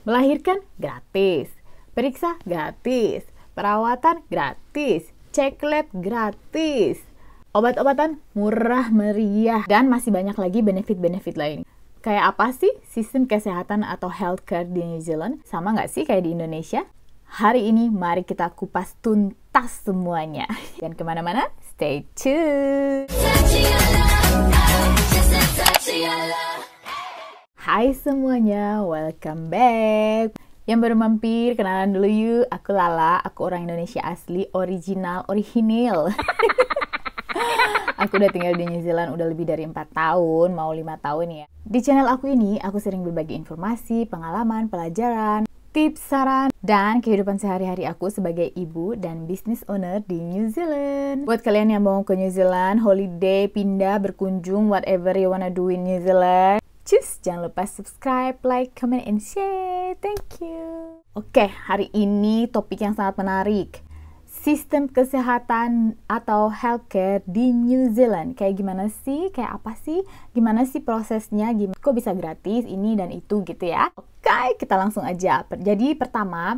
Melahirkan gratis, periksa gratis, perawatan gratis, cek lab gratis, obat-obatan murah meriah, dan masih banyak lagi benefit-benefit lain. Kayak apa sih sistem kesehatan atau healthcare di New Zealand? Sama nggak sih kayak di Indonesia? Hari ini mari kita kupas tuntas semuanya. Jangan kemana-mana, stay tuned! Hai semuanya, welcome back. Yang baru mampir, kenalan dulu yuk. Aku Lala, aku orang Indonesia asli, original. Aku udah tinggal di New Zealand udah lebih dari 4 tahun, mau 5 tahun ya. Di channel aku ini, aku sering berbagi informasi, pengalaman, pelajaran, tips, saran, dan kehidupan sehari-hari aku sebagai ibu dan business owner di New Zealand. Buat kalian yang mau ke New Zealand, holiday, pindah, berkunjung, whatever you wanna do in New Zealand, jangan lupa subscribe, like, comment, and share. Thank you. Oke, hari ini topik yang sangat menarik. Sistem kesehatan atau healthcare di New Zealand. Kayak gimana sih? Kayak apa sih? Gimana sih prosesnya? Kok bisa gratis ini dan itu gitu ya? Oke, kita langsung aja. Jadi pertama,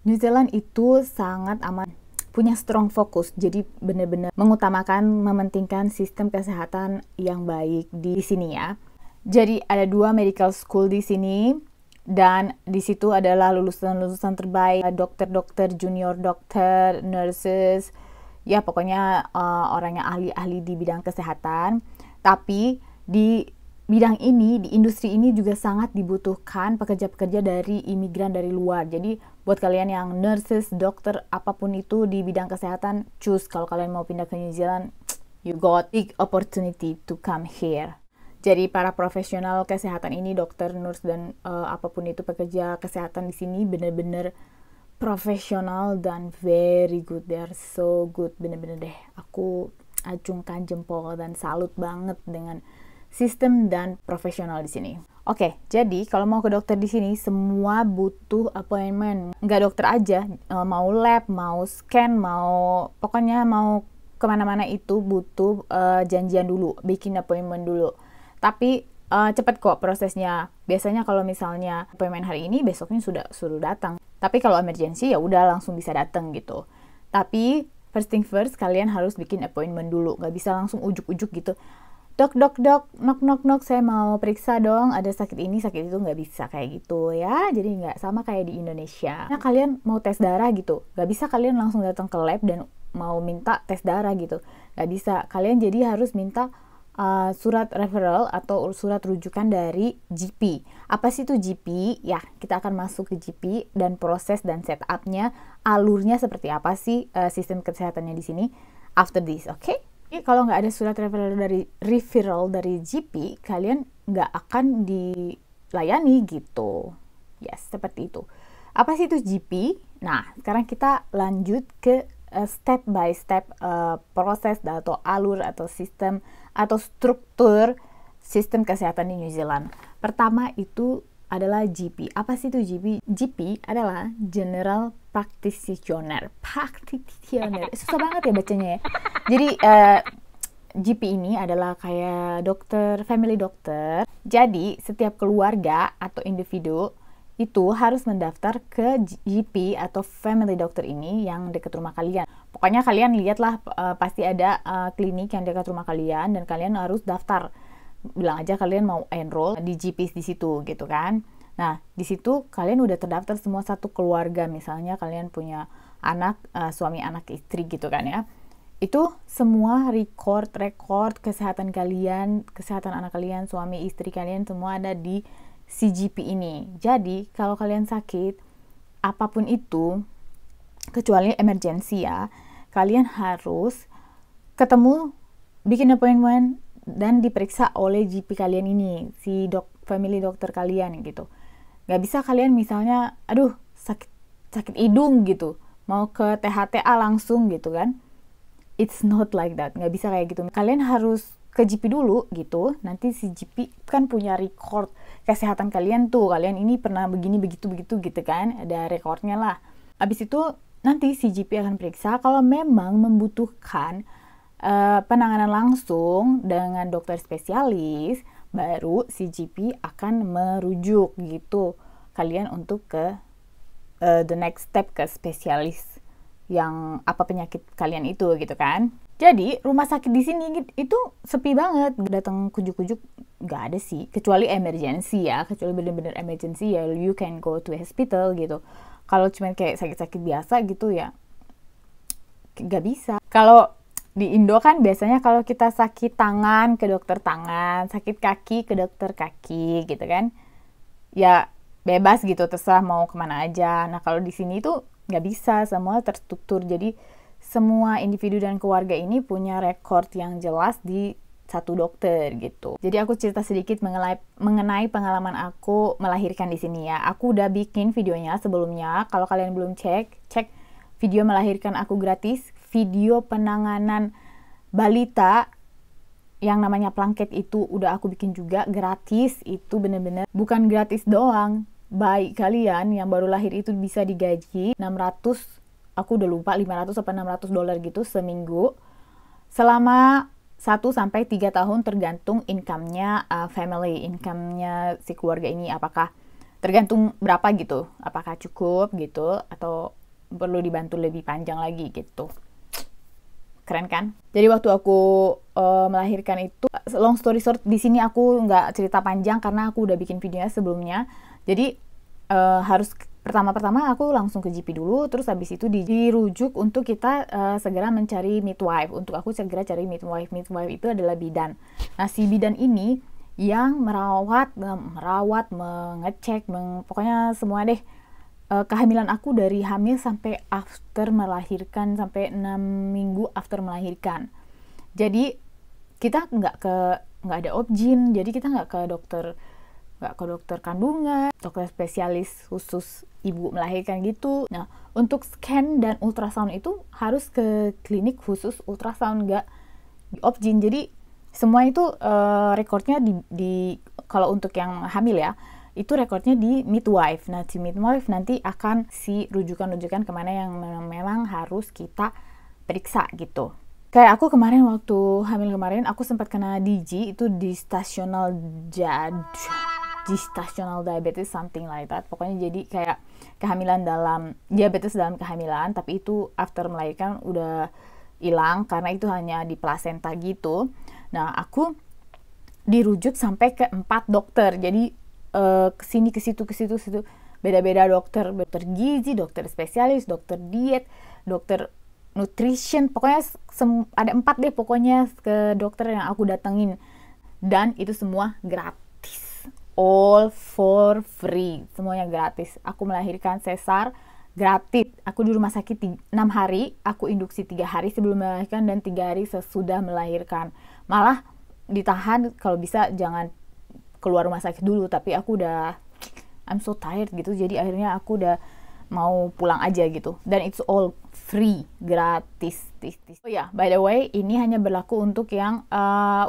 New Zealand itu sangat amat punya strong fokus. Jadi benar-benar mengutamakan, mementingkan sistem kesehatan yang baik di sini ya. Jadi ada 2 medical school di sini, dan di situ adalah lulusan-lulusan terbaik, dokter-dokter, junior dokter, nurses, ya pokoknya orang yang ahli-ahli di bidang kesehatan. Tapi di bidang ini, di industri ini juga sangat dibutuhkan pekerja-pekerja dari imigran dari luar. Jadi buat kalian yang nurses, dokter, apapun itu di bidang kesehatan, choose. Kalau kalian mau pindah ke New Zealand, you got big opportunity to come here. Jadi para profesional kesehatan ini, dokter, nurse, dan apapun itu pekerja kesehatan di sini benar-benar profesional dan very good. They are so good, bener-bener deh. Aku acungkan jempol dan salut banget dengan sistem dan profesional di sini. Oke, jadi kalau mau ke dokter di sini semua butuh appointment. Nggak dokter aja, mau lab, mau scan, pokoknya mau kemana-mana itu butuh janjian dulu, bikin appointment dulu. Tapi cepet kok prosesnya. Biasanya kalau misalnya appointment hari ini, besoknya sudah datang. Tapi kalau emergency ya udah langsung bisa datang gitu. Tapi first thing first, kalian harus bikin appointment dulu. Nggak bisa langsung ujuk-ujuk gitu. Dok, knock, saya mau periksa dong. Ada sakit ini, sakit itu, nggak bisa kayak gitu ya. Jadi nggak sama kayak di Indonesia. Nah, kalian mau tes darah gitu, nggak bisa kalian langsung datang ke lab dan mau minta tes darah gitu. Nggak bisa. Kalian jadi harus minta surat referral atau surat rujukan dari GP. Apa sih itu GP? Ya, kita akan masuk ke GP dan proses dan setupnya, alurnya seperti apa sih sistem kesehatannya di sini after this, oke? Kalau nggak ada surat referral dari GP, kalian nggak akan dilayani gitu. Yes, seperti itu. Apa sih itu GP? Nah, sekarang kita lanjut ke step by step proses atau alur atau sistem atau struktur sistem kesehatan di New Zealand. Pertama itu adalah GP. Apa sih itu GP? GP adalah General Practitioner. Susah banget ya bacanya ya. Jadi GP ini adalah kayak dokter, family dokter. Jadi setiap keluarga atau individu itu harus mendaftar ke GP atau family doctor ini yang dekat rumah kalian. Pokoknya kalian lihatlah pasti ada klinik yang dekat rumah kalian dan kalian harus daftar. Bilang aja kalian mau enroll di GP di situ gitu kan. Nah, di situ kalian udah terdaftar semua satu keluarga. Misalnya kalian punya anak, suami, anak, istri gitu kan ya. Itu semua record kesehatan kalian, kesehatan anak kalian, suami, istri kalian semua ada di CGP ini. Jadi kalau kalian sakit apapun itu, kecuali emergency ya, kalian harus ketemu, bikin appointment dan diperiksa oleh GP kalian ini, si family dokter kalian gitu. Gak bisa kalian misalnya, aduh sakit hidung gitu, mau ke THTA langsung gitu kan. It's not like that, gak bisa kayak gitu. Kalian harus ke GP dulu gitu, nanti si GP kan punya record kesehatan kalian tuh, kalian ini pernah begini begitu gitu kan, ada recordnya lah. Abis itu nanti si GP akan periksa, kalau memang membutuhkan penanganan langsung dengan dokter spesialis, baru si GP akan merujuk gitu kalian untuk ke the next step, ke spesialis yang apa penyakit kalian itu gitu kan. Jadi rumah sakit di sini itu sepi banget, datang kujuk-kujuk nggak ada sih, kecuali emergency ya, kecuali bener-bener emergency ya you can go to hospital gitu. Kalau cuma kayak sakit-sakit biasa gitu ya nggak bisa. Kalau di Indo kan biasanya kalau kita sakit tangan ke dokter tangan, sakit kaki ke dokter kaki gitu kan, ya bebas gitu, terserah mau kemana aja. Nah kalau di sini tuh nggak bisa, semua terstruktur. Jadi semua individu dan keluarga ini punya rekor yang jelas di satu dokter gitu. Jadi aku cerita sedikit mengenai pengalaman aku melahirkan di sini ya. Aku udah bikin videonya sebelumnya. Kalau kalian belum cek video melahirkan aku gratis, video penanganan balita yang namanya Plangket itu udah aku bikin juga gratis. Itu bener-bener bukan gratis doang. Bayi kalian yang baru lahir itu bisa digaji 600, aku udah lupa 500 atau $600 gitu seminggu selama 1-3 tahun tergantung income-nya family, income-nya si keluarga ini, apakah tergantung berapa gitu, apakah cukup gitu atau perlu dibantu lebih panjang lagi gitu. Keren kan? Jadi waktu aku melahirkan itu, long story short, di sini aku nggak cerita panjang karena aku udah bikin videonya sebelumnya. Jadi harus pertama-tama aku langsung ke GP dulu, terus habis itu dirujuk untuk kita segera mencari midwife. Untuk aku segera cari midwife. Midwife itu adalah bidan. Nah si bidan ini yang merawat, mengecek, pokoknya semua deh. Kehamilan aku dari hamil sampai after melahirkan, sampai 6 minggu after melahirkan. Jadi kita nggak ada obgyn, jadi kita nggak ke dokter kandungan, dokter spesialis khusus ibu melahirkan gitu. Nah untuk scan dan ultrasound itu harus ke klinik khusus ultrasound, nggak di obgyn. Jadi semua itu rekornya di kalau untuk yang hamil ya, itu rekornya di midwife. Nah, si midwife nanti akan si rujukan-rujukan kemana yang memang harus kita periksa gitu. Kayak aku kemarin waktu hamil kemarin, aku sempat kena DG, itu gestational diabetes, something like that. Pokoknya jadi kayak kehamilan dalam, diabetes dalam kehamilan, tapi itu after melahirkan udah hilang karena itu hanya di plasenta gitu. Nah, aku dirujuk sampai ke 4 dokter. Jadi kesini ke situ beda-beda dokter gizi, dokter spesialis, dokter diet, dokter nutrition, pokoknya ada 4 deh pokoknya ke dokter yang aku datengin, dan itu semua gratis, all for free, semuanya gratis. Aku melahirkan sesar gratis, aku di rumah sakit 6 hari, aku induksi 3 hari sebelum melahirkan dan 3 hari sesudah melahirkan. Malah ditahan kalau bisa jangan keluar rumah sakit dulu, tapi aku udah I'm so tired gitu, jadi akhirnya aku udah mau pulang aja gitu, dan it's all free, gratis. Oh ya, by the way, ini hanya berlaku untuk yang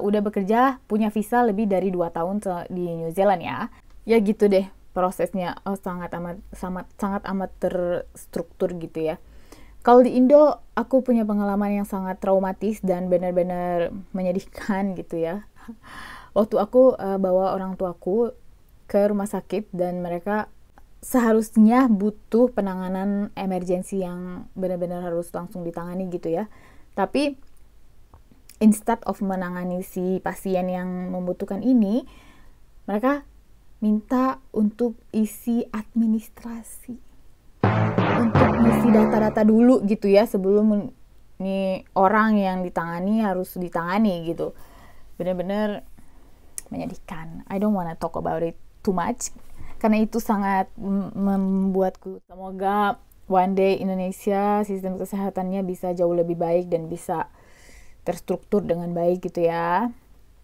udah bekerja, punya visa lebih dari 2 tahun di New Zealand ya. Ya gitu deh prosesnya, sangat amat terstruktur gitu ya. Kalau di Indo, aku punya pengalaman yang sangat traumatis dan benar-benar menyedihkan gitu ya. Waktu aku bawa orang tuaku ke rumah sakit dan mereka seharusnya butuh penanganan emergensi yang benar-benar harus langsung ditangani gitu ya. Tapi instead of menangani si pasien yang membutuhkan ini, mereka minta untuk isi administrasi, untuk isi data-data dulu gitu ya, sebelum nih orang yang ditangani harus ditangani gitu. Benar-benar menyedihkan. I don't wanna talk about it too much karena itu sangat membuatku. Semoga one day Indonesia sistem kesehatannya bisa jauh lebih baik dan bisa terstruktur dengan baik gitu ya.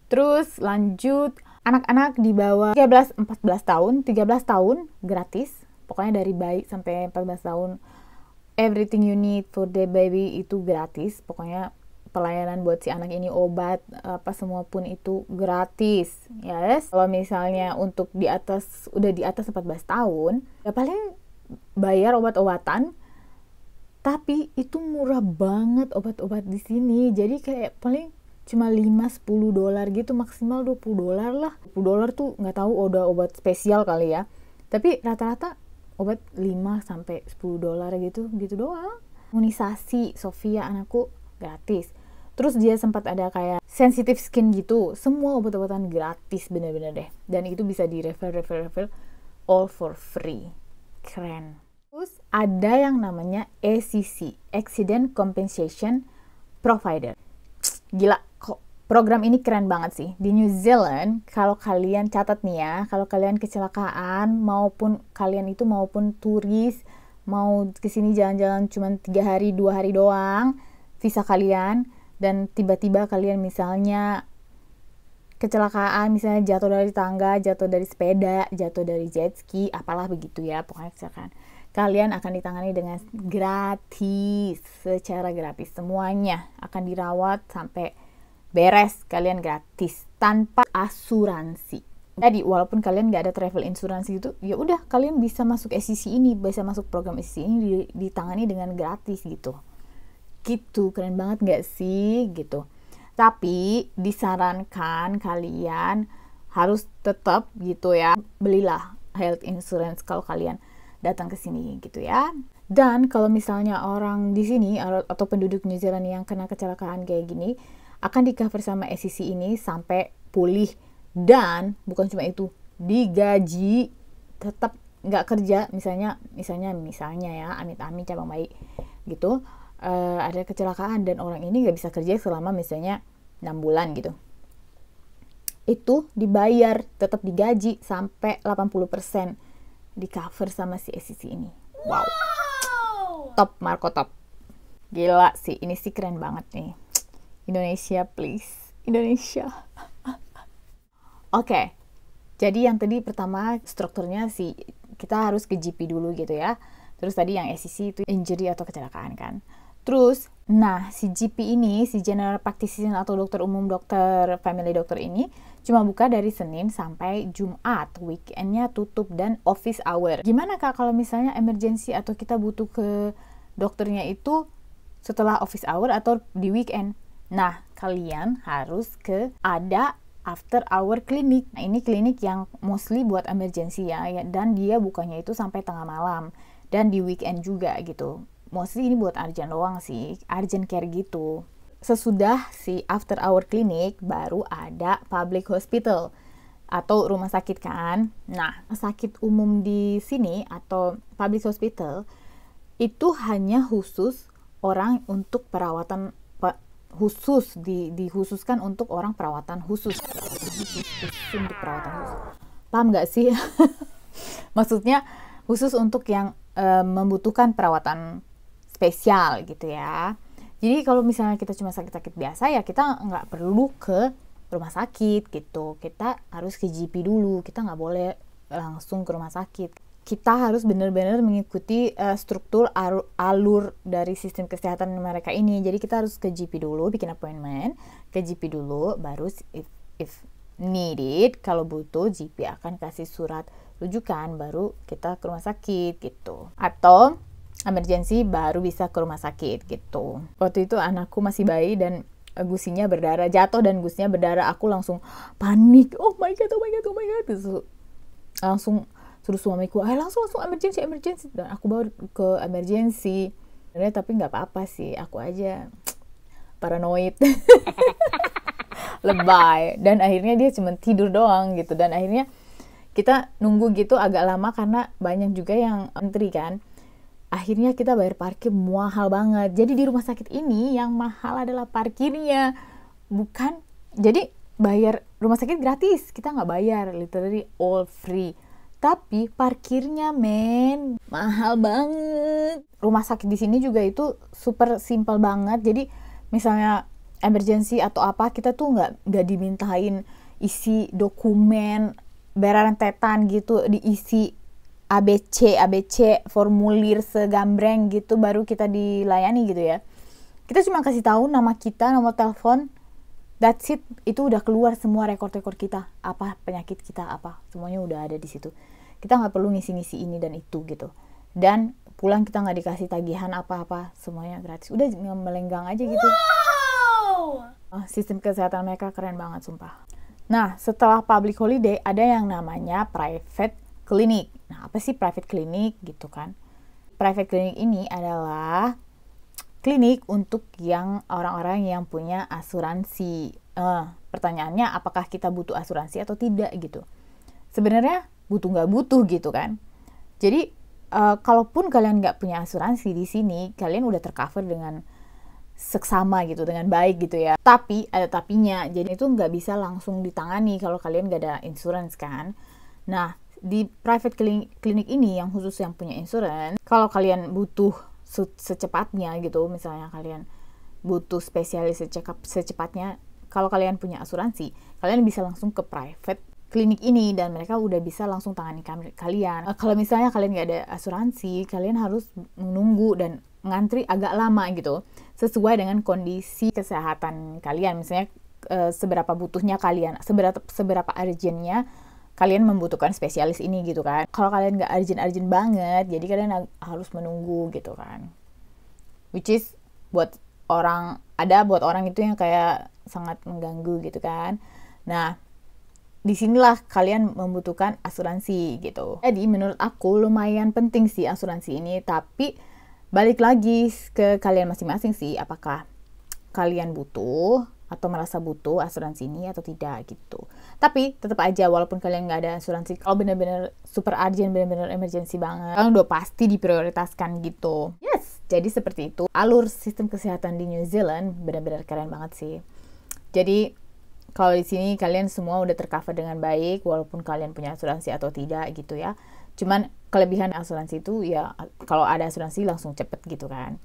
Terus lanjut, anak-anak di bawah 13 tahun gratis. Pokoknya dari bayi sampai 14 tahun everything you need for the baby itu gratis. Pokoknya pelayanan buat si anak ini, obat apa semua pun itu gratis. Yes. Kalau misalnya untuk udah di atas 14 tahun, ya paling bayar obat-obatan. Tapi itu murah banget obat-obat di sini. Jadi kayak paling cuma $5-10 gitu, maksimal $20 lah. $20 tuh nggak tahu udah obat spesial kali ya. Tapi rata-rata obat 5-10 dolar gitu doang. Imunisasi Sofia anakku gratis. Terus dia sempat ada kayak sensitive skin gitu, semua obat-obatan gratis bener-bener deh. Dan itu bisa di refill all for free. Keren. Terus ada yang namanya ACC, Accident Compensation Provider. Gila, kok program ini keren banget sih. Di New Zealand, kalau kalian catat nih ya, kalau kalian kecelakaan maupun turis, mau kesini jalan-jalan cuma 3 hari 2 hari doang visa kalian, dan tiba-tiba kalian misalnya kecelakaan, misalnya jatuh dari tangga, jatuh dari sepeda, jatuh dari jet ski, apalah begitu ya, pokoknya kecelakaan, kalian akan ditangani dengan gratis, secara gratis, semuanya akan dirawat sampai beres, kalian gratis tanpa asuransi. Jadi walaupun kalian nggak ada travel insurance gitu, ya udah kalian bisa masuk SCC ini, bisa masuk program SCC ini ditangani dengan gratis gitu. Gitu, keren banget nggak sih gitu. Tapi disarankan kalian harus tetap gitu ya, belilah health insurance kalau kalian datang ke sini gitu ya. Dan kalau misalnya orang di sini atau penduduk New Zealand yang kena kecelakaan kayak gini, akan di cover sama SCC ini sampai pulih. Dan bukan cuma itu, digaji, tetap nggak kerja, misalnya ya, amit-amit cabang bayi gitu, ada kecelakaan dan orang ini nggak bisa kerja selama misalnya 6 bulan gitu, itu dibayar, tetap digaji sampai 80% di cover sama si SCC ini. Wow. Top, Marco top. Gila sih, ini sih keren banget nih. Indonesia please, Indonesia. Oke, jadi yang tadi pertama strukturnya sih kita harus ke GP dulu gitu ya. Terus tadi yang SCC itu injury atau kecelakaan kan. Terus, nah si GP ini, si General Practitioner atau dokter umum, dokter family dokter ini cuma buka dari Senin sampai Jumat. Weekendnya tutup dan office hour. Gimana Kak kalau misalnya emergency atau kita butuh ke dokternya itu setelah office hour atau di weekend? Nah, kalian harus ada after hour clinic. Nah, ini klinik yang mostly buat emergency ya, dan dia bukanya itu sampai tengah malam dan di weekend juga gitu. Mostly ini buat urgent doang sih, urgent care gitu. Sesudah si after hour clinic baru ada public hospital atau rumah sakit kan. Nah, sakit umum di sini atau public hospital itu hanya khusus orang untuk perawatan khusus, dikhususkan untuk orang perawatan khusus untuk perawatan khusus. Paham nggak sih? Maksudnya khusus untuk yang membutuhkan perawatan spesial gitu ya. Jadi kalau misalnya kita cuma sakit-sakit biasa ya kita nggak perlu ke rumah sakit gitu. Kita harus ke GP dulu. Kita nggak boleh langsung ke rumah sakit. Kita harus benar-benar mengikuti struktur alur dari sistem kesehatan mereka ini. Jadi kita harus ke GP dulu, bikin appointment ke GP dulu, baru if needed, kalau butuh GP akan kasih surat rujukan, baru kita ke rumah sakit gitu. Atau emergency baru bisa ke rumah sakit gitu. Waktu itu anakku masih bayi dan gusinya berdarah, jatuh dan gusinya berdarah, aku langsung panik. Oh my god. Terus langsung suruh suamiku, langsung emergency, dan aku bawa ke emergency. Tapi nggak apa-apa sih, aku aja paranoid, lebay, dan akhirnya dia cuma tidur doang gitu. Dan akhirnya kita nunggu gitu agak lama karena banyak juga yang antri kan. Akhirnya kita bayar parkir mahal banget. Jadi di rumah sakit ini yang mahal adalah parkirnya, bukan. Jadi bayar rumah sakit gratis, kita nggak bayar, literally all free. Tapi parkirnya mahal banget. Rumah sakit di sini juga itu super simple banget. Jadi misalnya emergency atau apa, kita tuh nggak dimintain isi dokumen berentetan gitu, diisi ABC formulir segambreng gitu baru kita dilayani gitu ya. Kita cuma kasih tahu nama kita, nomor telepon, that's it. Itu udah keluar semua rekor-rekor kita, apa penyakit kita, apa semuanya udah ada di situ. Kita nggak perlu ngisi-ngisi ini dan itu gitu. Dan pulang kita nggak dikasih tagihan apa-apa, semuanya gratis. Udah melenggang aja gitu. Wow! Sistem kesehatan mereka keren banget sumpah. Nah, setelah public holiday ada yang namanya private clinic. Nah, apa sih private clinic gitu kan? Private clinic ini adalah klinik untuk yang orang-orang yang punya asuransi. Pertanyaannya, apakah kita butuh asuransi atau tidak gitu? Sebenarnya butuh nggak butuh gitu kan? Jadi kalaupun kalian nggak punya asuransi di sini, kalian udah tercover dengan seksama gitu, dengan baik gitu ya. Tapi ada tapinya, jadi itu nggak bisa langsung ditangani kalau kalian nggak ada insurance kan. Nah, di private clinic ini yang khusus yang punya insurance, kalau kalian butuh secepatnya gitu, misalnya kalian butuh spesialis secepatnya, kalau kalian punya asuransi, kalian bisa langsung ke private klinik ini dan mereka udah bisa langsung tangani kalian. Kalau misalnya kalian nggak ada asuransi, kalian harus menunggu dan ngantri agak lama gitu, sesuai dengan kondisi kesehatan kalian. Misalnya seberapa butuhnya kalian, seberapa urgentnya kalian membutuhkan spesialis ini gitu kan. Kalau kalian nggak urgent banget, jadi kalian harus menunggu gitu kan. Which is buat orang itu yang kayak sangat mengganggu gitu kan. Nah, disinilah kalian membutuhkan asuransi gitu. Jadi menurut aku lumayan penting sih asuransi ini, tapi balik lagi ke kalian masing-masing sih, apakah kalian butuh atau merasa butuh asuransi ini atau tidak gitu. Tapi tetap aja walaupun kalian nggak ada asuransi, kalau benar-benar super urgent, benar-benar emergency banget, kalian udah pasti diprioritaskan gitu. Yes, jadi seperti itu. Alur sistem kesehatan di New Zealand benar-benar keren banget sih. Jadi kalau di sini kalian semua udah tercover dengan baik walaupun kalian punya asuransi atau tidak gitu ya. Cuman kelebihan asuransi itu ya kalau ada asuransi langsung cepet gitu kan.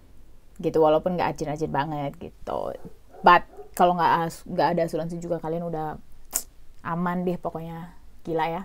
Gitu walaupun nggak urgent banget gitu. But kalau nggak ada asuransi juga kalian udah aman deh pokoknya. Gila ya.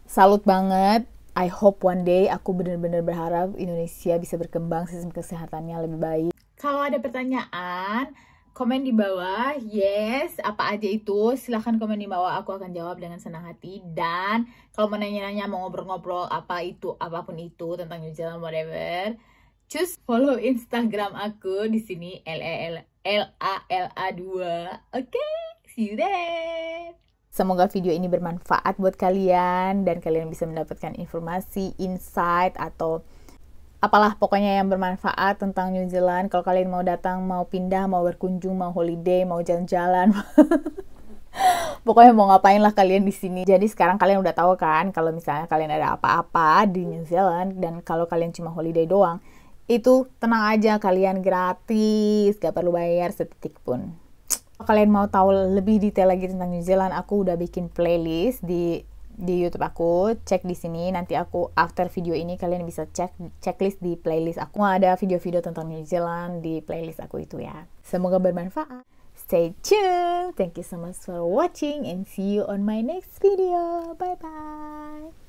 Salut banget. I hope one day aku benar-benar berharap Indonesia bisa berkembang sistem kesehatannya lebih baik. Kalau ada pertanyaan, komen di bawah. Yes, apa aja itu silahkan komen di bawah. Aku akan jawab dengan senang hati. Dan kalau mau nanya-nanya, mau ngobrol-ngobrol apapun itu tentang New Zealand whatever, just follow Instagram aku di sini LALA2. Oke, see you there. Semoga video ini bermanfaat buat kalian dan kalian bisa mendapatkan informasi, insight atau apalah pokoknya yang bermanfaat tentang New Zealand. Kalau kalian mau datang, mau pindah, mau berkunjung, mau holiday, mau jalan-jalan, pokoknya mau ngapain lah kalian di sini. Jadi sekarang kalian udah tahu kan kalau misalnya kalian ada apa-apa di New Zealand dan kalau kalian cuma holiday doang, itu tenang aja, kalian gratis, gak perlu bayar setitik pun. Kalau kalian mau tahu lebih detail lagi tentang New Zealand, aku udah bikin playlist di YouTube aku, cek di sini. Nanti aku after video ini kalian bisa checklist di playlist aku. Ada video-video tentang New Zealand di playlist aku itu ya. Semoga bermanfaat. Stay tuned. Thank you so much for watching and see you on my next video. Bye bye.